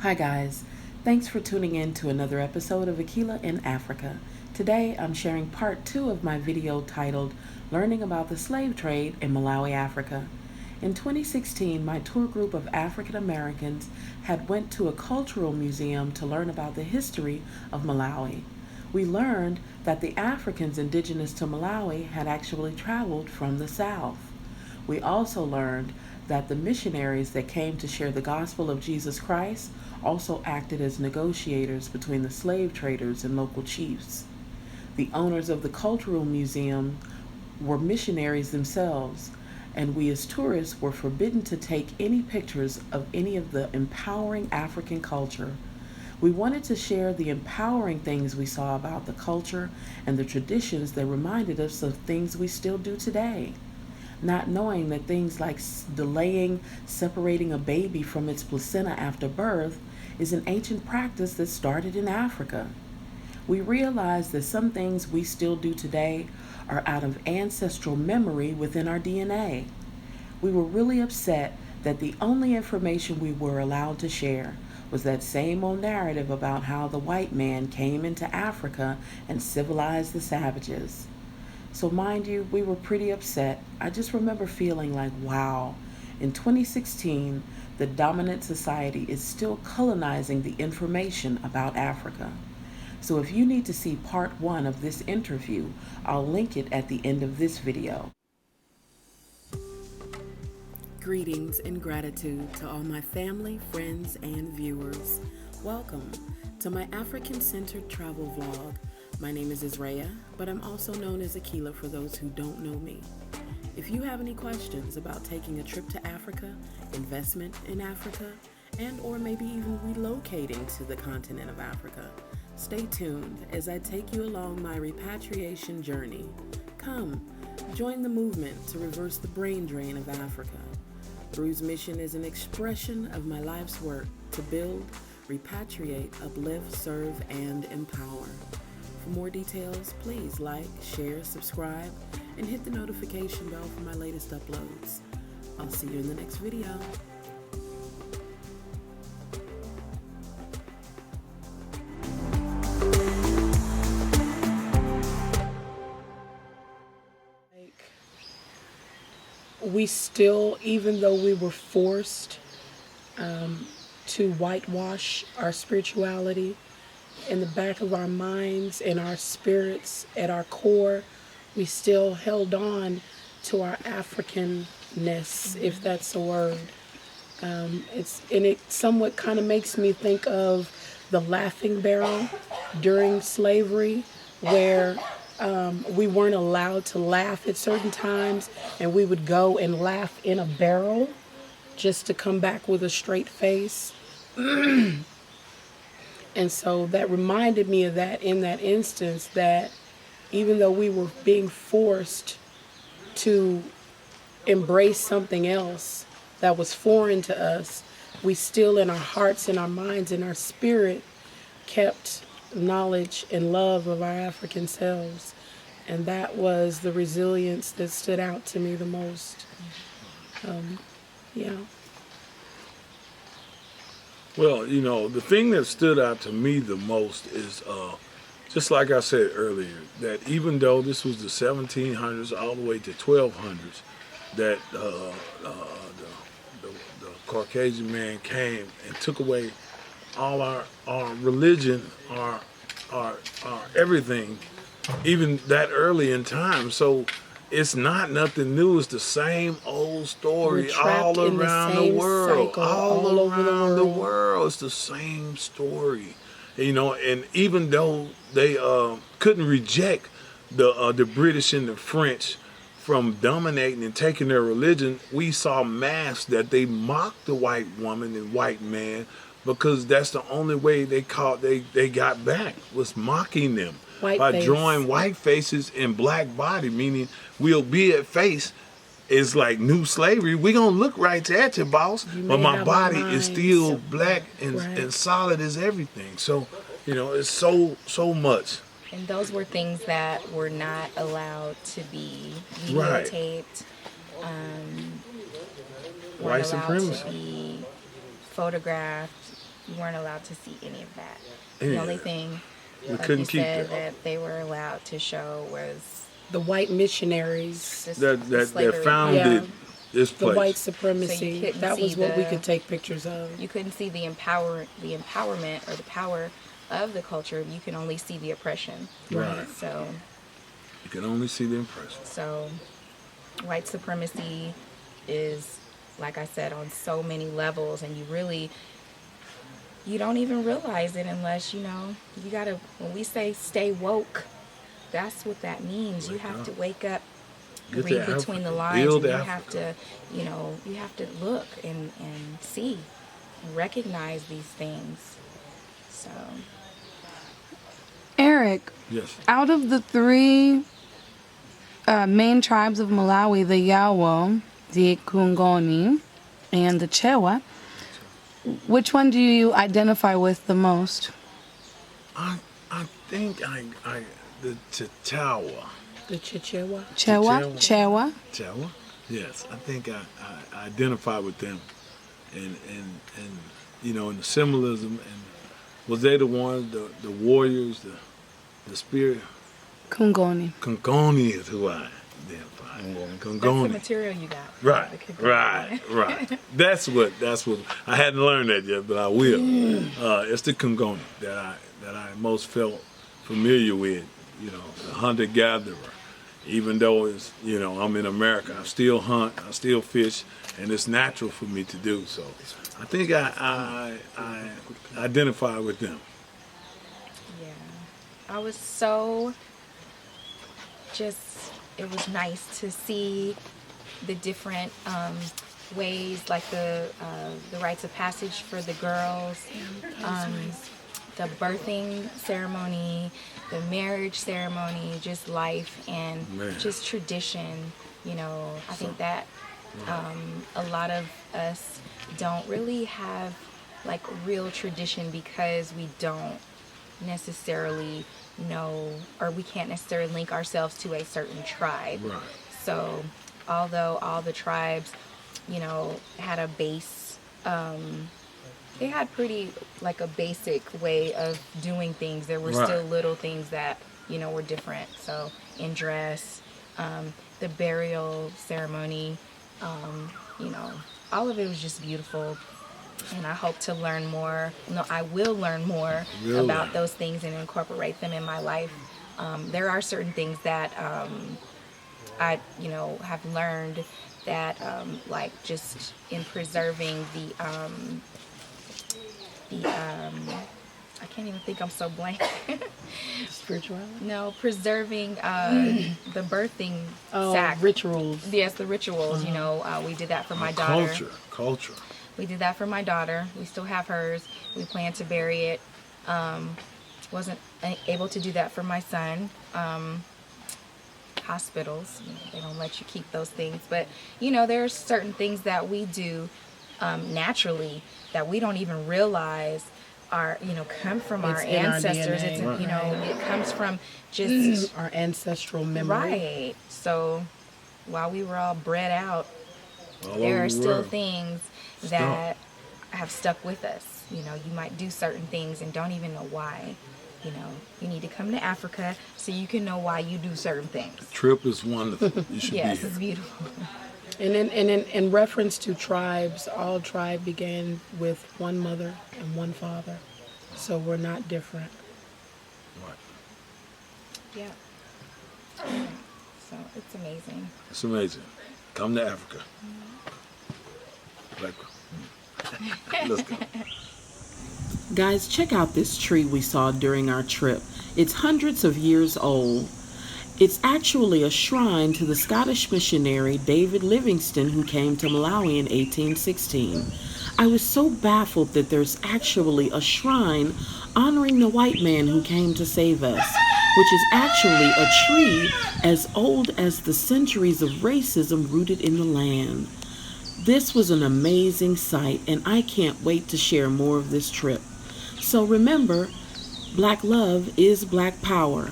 Hi guys, thanks for tuning in to another episode of Akilah in Africa. Today I'm sharing part 2 of my video titled Learning About the Slave Trade in Malawi, Africa. In 2016, my tour group of African Americans had went to a cultural museum to learn about the history of Malawi. We learned that the Africans indigenous to Malawi had actually traveled from the south. We also learned that the missionaries that came to share the gospel of Jesus Christ also acted as negotiators between the slave traders and local chiefs. The owners of the cultural museum were missionaries themselves, and we as tourists were forbidden to take any pictures of any of the empowering African culture. We wanted to share the empowering things we saw about the culture and the traditions that reminded us of things we still do today. Not knowing that things like delaying separating a baby from its placenta after birth is an ancient practice that started in Africa. We realized that some things we still do today are out of ancestral memory within our DNA. We were really upset that the only information we were allowed to share was that same old narrative about how the white man came into Africa and civilized the savages. So, mind you, we were pretty upset. I just remember feeling like, wow, in 2016, the dominant society is still colonizing the information about Africa. So, if you need to see part 1 of this interview, I'll link it at the end of this video. Greetings and gratitude to all my family, friends, and viewers. Welcome to my African-centered travel vlog. My name is Israya, but I'm also known as Akilah for those who don't know me. If you have any questions about taking a trip to Africa, investment in Africa, and or maybe even relocating to the continent of Africa, stay tuned as I take you along my repatriation journey. Come, join the movement to reverse the brain drain of Africa. B.R.U.S.E mission is an expression of my life's work to build, repatriate, uplift, serve, and empower. For more details, please like, share, subscribe, and hit the notification bell for my latest uploads. I'll see you in the next video. We still, even though we were forced to whitewash our spirituality, in the back of our minds and our spirits, at our core, we still held on to our Africanness, if that's a word. It somewhat kind of makes me think of the laughing barrel during slavery, where we weren't allowed to laugh at certain times, and we would go and laugh in a barrel just to come back with a straight face. And so that reminded me of that in that instance, that even though we were being forced to embrace something else that was foreign to us, we still in our hearts and our minds and our spirit kept knowledge and love of our African selves. And that was the resilience that stood out to me the most. Yeah. Well, the thing that stood out to me the most is, just like I said earlier, that even though this was the 1700s all the way to 1200s, that the Caucasian man came and took away all our religion, our everything, even that early in time. So it's not nothing new. It's the same old story all around the world. All around the world. It's the same story. And even though they couldn't reject the British and the French from dominating and taking their religion, we saw masks that they mocked the white woman and white man, because that's the only way they got back, was mocking them. By drawing white faces and black body, meaning we'll be at face is like new slavery. We gonna look right at you, boss, but my body is still black and solid as everything. So, it's so much. And those were things that were not allowed to be videotaped. White supremacy. To be photographed. You weren't allowed to see any of that. Yeah. The only thing, We like couldn't you keep said, that. that they were allowed to show was The white missionaries, That slavery. founded this the white place. supremacy. So you couldn't That was see what we the- could take pictures of. You couldn't see the empowerment or the power of the culture. You can only see the oppression. Right. So You can only see the impression. So white supremacy is, like I said, on so many levels, and you don't even realize it unless, you gotta, when we say stay woke, that's what that means. You have to wake up, Get read to between the Africa. lines, Build and you Africa. have to, you have to look and see, recognize these things. So, Eric, Yes. out of the three main tribes of Malawi, the Yawo, the Kungoni, and the Chewa, which one do you identify with the most? I think the Chachawa. The Chichewa. Chewa? Chewa? Chawa? Yes, I think I identify with them, and in the symbolism, and was they the ones, the warriors, the spirit? Kungoni. Kongoni is who I identify. that's the Kongoni. material you got. Right, The Kongoni. right. That's what I hadn't learned that yet, but I will. It's the Kongoni that I most felt familiar with. The hunter gatherer. Even though it's I'm in America, I still hunt, I still fish, and it's natural for me to do so. I think I identify with them. Yeah, I was so it was nice to see the different ways, like the rites of passage for the girls, the birthing ceremony, the marriage ceremony, just life and just tradition. I think that a lot of us don't really have like real tradition because we don't necessarily know, or we can't necessarily link ourselves to a certain tribe. Right. So although all the tribes, had a base, they had pretty like a basic way of doing things, there were still little things that were different. So in dress, the burial ceremony, all of it was just beautiful. And I hope to learn more. No, I will learn more about those things and incorporate them in my life. There are certain things that I, have learned that, like just in preserving I can't even think, I'm so blank. Spirituality? No, preserving the birthing sack. Rituals. Yes, the rituals. We did that for my daughter. Culture. We did that for my daughter. We still have hers. We plan to bury it. Wasn't able to do that for my son. Hospitals, they don't let you keep those things. But, there are certain things that we do naturally that we don't even realize are, come from our in our ancestors. DNA. It comes from just Our ancestral memory. right. So while we were all bred out, All there over are the still world. things that have stuck with us. You might do certain things and don't even know why. You need to come to Africa so you can know why you do certain things. Trip is wonderful. You should Yes, be here. it's beautiful. And in reference to tribes, all tribe began with one mother and one father. So we're not different. Right. Yeah. So it's amazing. It's amazing. Come to Africa. Let's go. Guys, check out this tree we saw during our trip. It's hundreds of years old. It's actually a shrine to the Scottish missionary David Livingstone, who came to Malawi in 1816. I was so baffled that there's actually a shrine honoring the white man who came to save us, which is actually a tree as old as the centuries of racism rooted in the land. This was an amazing sight, and I can't wait to share more of this trip. So remember, Black love is Black power.